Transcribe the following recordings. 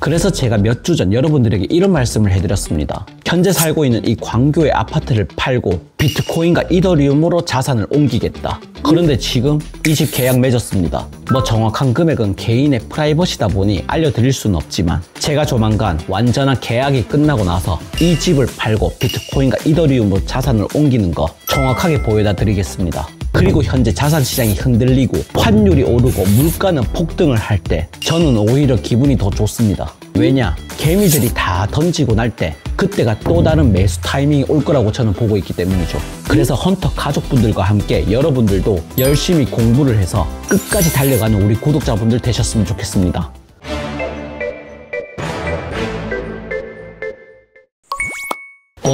그래서 제가 몇 주 전 여러분들에게 이런 말씀을 해드렸습니다. 현재 살고 있는 이 광교의 아파트를 팔고 비트코인과 이더리움으로 자산을 옮기겠다. 그런데 지금 이 집 계약 맺었습니다. 뭐 정확한 금액은 개인의 프라이버시다 보니 알려드릴 수는 없지만 제가 조만간 완전한 계약이 끝나고 나서 이 집을 팔고 비트코인과 이더리움으로 자산을 옮기는 거 정확하게 보여다 드리겠습니다. 그리고 현재 자산시장이 흔들리고 환율이 오르고 물가는 폭등을 할 때 저는 오히려 기분이 더 좋습니다. 왜냐? 개미들이 다 던지고 날 때 그때가 또 다른 매수 타이밍이 올 거라고 저는 보고 있기 때문이죠. 그래서 헌터 가족분들과 함께 여러분들도 열심히 공부를 해서 끝까지 달려가는 우리 구독자분들 되셨으면 좋겠습니다.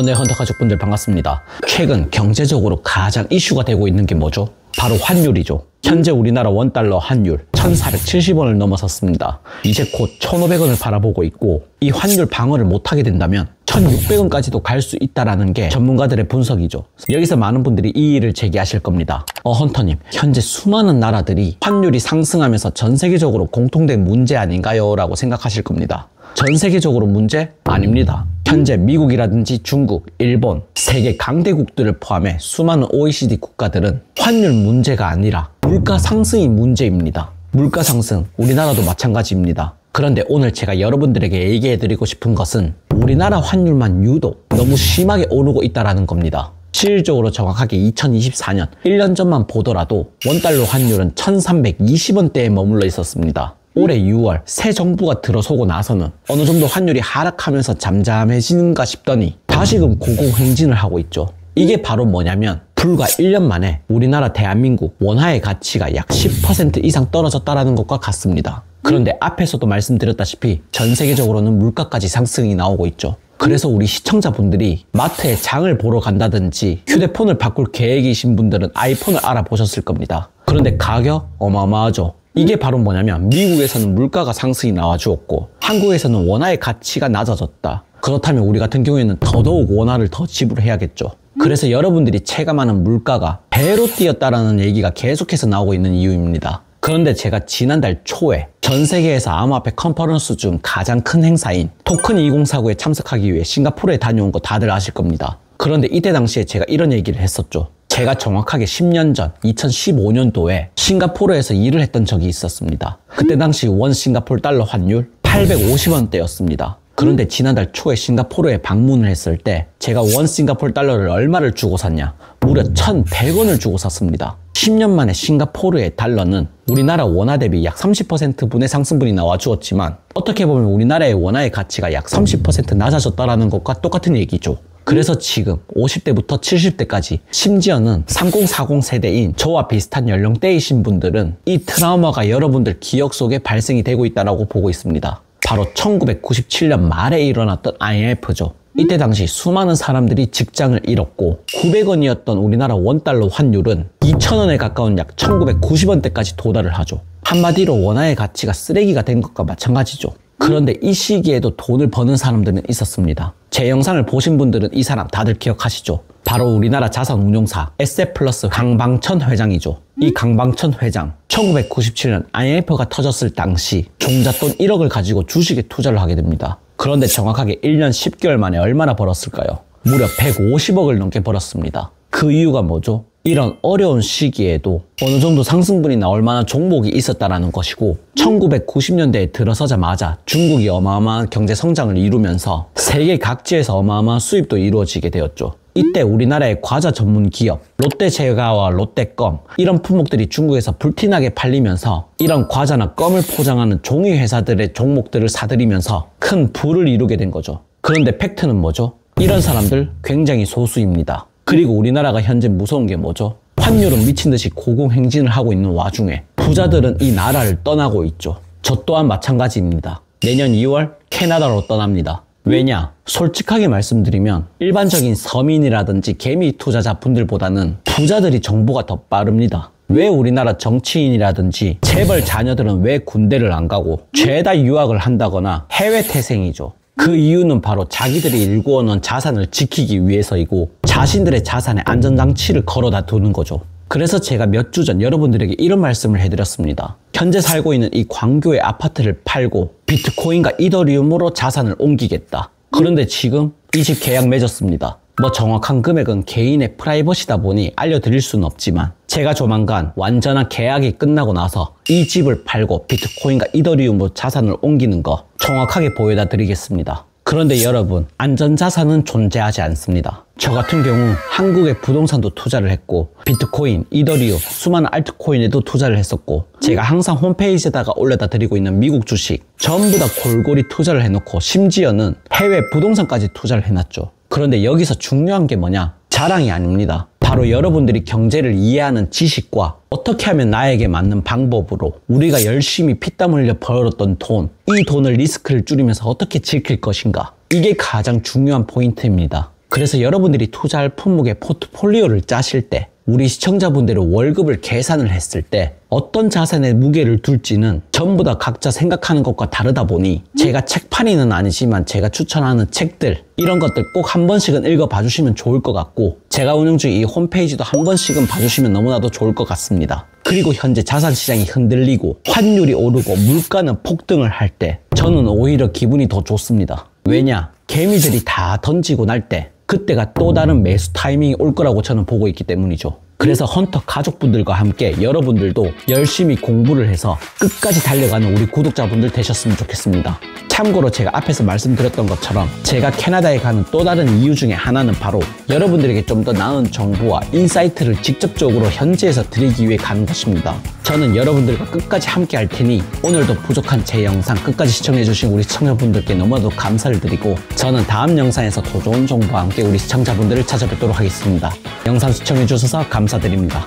네, 헌터 가족분들 반갑습니다. 최근 경제적으로 가장 이슈가 되고 있는 게 뭐죠? 바로 환율이죠. 현재 우리나라 원달러 환율 1,470원을 넘어섰습니다. 이제 곧 1,500원을 바라보고 있고 이 환율 방어를 못하게 된다면 1,600원까지도 갈 수 있다는 게 전문가들의 분석이죠. 여기서 많은 분들이 이의를 제기하실 겁니다. 헌터님, 현재 수많은 나라들이 환율이 상승하면서 전 세계적으로 공통된 문제 아닌가요? 라고 생각하실 겁니다. 전 세계적으로 문제? 아닙니다. 현재 미국이라든지 중국, 일본, 세계 강대국들을 포함해 수많은 OECD 국가들은 환율 문제가 아니라 물가 상승이 문제입니다. 물가 상승, 우리나라도 마찬가지입니다. 그런데 오늘 제가 여러분들에게 얘기해드리고 싶은 것은 우리나라 환율만 유독 너무 심하게 오르고 있다는 겁니다. 실질적으로 정확하게 2024년 1년 전만 보더라도 원달러 환율은 1,320원대에 머물러 있었습니다. 올해 6월 새 정부가 들어서고 나서는 어느 정도 환율이 하락하면서 잠잠해지는가 싶더니 다시금 고공행진을 하고 있죠. 이게 바로 뭐냐면 불과 1년 만에 우리나라 대한민국 원화의 가치가 약 10% 이상 떨어졌다는 것과 같습니다. 그런데 앞에서도 말씀드렸다시피 전 세계적으로는 물가까지 상승이 나오고 있죠. 그래서 우리 시청자분들이 마트에 장을 보러 간다든지 휴대폰을 바꿀 계획이신 분들은 아이폰을 알아보셨을 겁니다. 그런데 가격 어마어마하죠. 이게 바로 뭐냐면 미국에서는 물가가 상승이 나와주었고 한국에서는 원화의 가치가 낮아졌다. 그렇다면 우리 같은 경우에는 더더욱 원화를 더 지불해야겠죠. 그래서 여러분들이 체감하는 물가가 배로 뛰었다라는 얘기가 계속해서 나오고 있는 이유입니다. 그런데 제가 지난달 초에 전 세계에서 암호화폐 컨퍼런스 중 가장 큰 행사인 토큰 2049에 참석하기 위해 싱가포르에 다녀온 거 다들 아실 겁니다. 그런데 이때 당시에 제가 이런 얘기를 했었죠. 제가 정확하게 10년 전 2015년도에 싱가포르에서 일을 했던 적이 있었습니다. 그때 당시 원 싱가포르 달러 환율 850원대였습니다. 그런데 지난달 초에 싱가포르에 방문을 했을 때 제가 원 싱가포르 달러를 얼마를 주고 샀냐? 무려 1,100원을 주고 샀습니다. 10년 만에 싱가포르의 달러는 우리나라 원화 대비 약 30%분의 상승분이 나와주었지만 어떻게 보면 우리나라의 원화의 가치가 약 30% 낮아졌다는 것과 똑같은 얘기죠. 그래서 지금 50대부터 70대까지 심지어는 3040 세대인 저와 비슷한 연령대이신 분들은 이 트라우마가 여러분들 기억 속에 발생이 되고 있다고 보고 있습니다. 바로 1997년 말에 일어났던 IMF죠. 이때 당시 수많은 사람들이 직장을 잃었고 900원이었던 우리나라 원달러 환율은 2,000원에 가까운 약 1990원대까지 도달을 하죠. 한마디로 원화의 가치가 쓰레기가 된 것과 마찬가지죠. 그런데 이 시기에도 돈을 버는 사람들은 있었습니다. 제 영상을 보신 분들은 이 사람 다들 기억하시죠? 바로 우리나라 자산운용사 에셋플러스 강방천 회장이죠. 이 강방천 회장 1997년 IMF가 터졌을 당시 종잣돈 1억을 가지고 주식에 투자를 하게 됩니다. 그런데 정확하게 1년 10개월 만에 얼마나 벌었을까요? 무려 150억을 넘게 벌었습니다. 그 이유가 뭐죠? 이런 어려운 시기에도 어느 정도 상승분이 나올 만한 종목이 있었다는 것이고 1990년대에 들어서자마자 중국이 어마어마한 경제 성장을 이루면서 세계 각지에서 어마어마한 수입도 이루어지게 되었죠. 이때 우리나라의 과자 전문 기업 롯데제과와 롯데껌 이런 품목들이 중국에서 불티나게 팔리면서 이런 과자나 껌을 포장하는 종이 회사들의 종목들을 사들이면서 큰 부를 이루게 된 거죠. 그런데 팩트는 뭐죠? 이런 사람들 굉장히 소수입니다. 그리고 우리나라가 현재 무서운 게 뭐죠? 환율은 미친 듯이 고공행진을 하고 있는 와중에 부자들은 이 나라를 떠나고 있죠. 저 또한 마찬가지입니다. 내년 2월 캐나다로 떠납니다. 왜냐? 솔직하게 말씀드리면 일반적인 서민이라든지 개미 투자자분들보다는 부자들이 정보가 더 빠릅니다. 왜 우리나라 정치인이라든지 재벌 자녀들은 왜 군대를 안 가고 죄다 유학을 한다거나 해외 태생이죠. 그 이유는 바로 자기들이 일구어 놓은 자산을 지키기 위해서이고 자신들의 자산에 안전장치를 걸어다 두는 거죠. 그래서 제가 몇 주 전 여러분들에게 이런 말씀을 해드렸습니다. 현재 살고 있는 이 광교의 아파트를 팔고 비트코인과 이더리움으로 자산을 옮기겠다. 그런데 지금 이 집 계약 맺었습니다. 뭐 정확한 금액은 개인의 프라이버시다 보니 알려드릴 수는 없지만 제가 조만간 완전한 계약이 끝나고 나서 이 집을 팔고 비트코인과 이더리움으로 자산을 옮기는 거 정확하게 보여다 드리겠습니다. 그런데 여러분, 안전자산은 존재하지 않습니다. 저 같은 경우 한국의 부동산도 투자를 했고 비트코인, 이더리움, 수많은 알트코인에도 투자를 했었고 제가 항상 홈페이지에다가 올려다 드리고 있는 미국 주식 전부 다 골고루 투자를 해놓고 심지어는 해외 부동산까지 투자를 해놨죠. 그런데 여기서 중요한 게 뭐냐? 자랑이 아닙니다. 바로 여러분들이 경제를 이해하는 지식과 어떻게 하면 나에게 맞는 방법으로 우리가 열심히 피땀 흘려 벌었던 돈, 이 돈을 리스크를 줄이면서 어떻게 지킬 것인가, 이게 가장 중요한 포인트입니다. 그래서 여러분들이 투자할 품목의 포트폴리오를 짜실 때, 우리 시청자분들의 월급을 계산을 했을 때 어떤 자산에 무게를 둘지는 전부 다 각자 생각하는 것과 다르다 보니 제가 책판이는 아니지만 제가 추천하는 책들, 이런 것들 꼭 한 번씩은 읽어봐 주시면 좋을 것 같고 제가 운영 중인 이 홈페이지도 한 번씩은 봐주시면 너무나도 좋을 것 같습니다. 그리고 현재 자산시장이 흔들리고 환율이 오르고 물가는 폭등을 할 때 저는 오히려 기분이 더 좋습니다. 왜냐? 개미들이 다 던지고 날 때 그때가 또 다른 매수 타이밍이 올 거라고 저는 보고 있기 때문이죠. 그래서 헌터 가족분들과 함께 여러분들도 열심히 공부를 해서 끝까지 달려가는 우리 구독자분들 되셨으면 좋겠습니다. 참고로 제가 앞에서 말씀드렸던 것처럼 제가 캐나다에 가는 또 다른 이유 중에 하나는 바로 여러분들에게 좀 더 나은 정보와 인사이트를 직접적으로 현지에서 드리기 위해 가는 것입니다. 저는 여러분들과 끝까지 함께 할 테니 오늘도 부족한 제 영상 끝까지 시청해주신 우리 시청자분들께 너무나도 감사를 드리고 저는 다음 영상에서 더 좋은 정보와 함께 우리 시청자분들을 찾아뵙도록 하겠습니다. 영상 시청해주셔서 감사드립니다.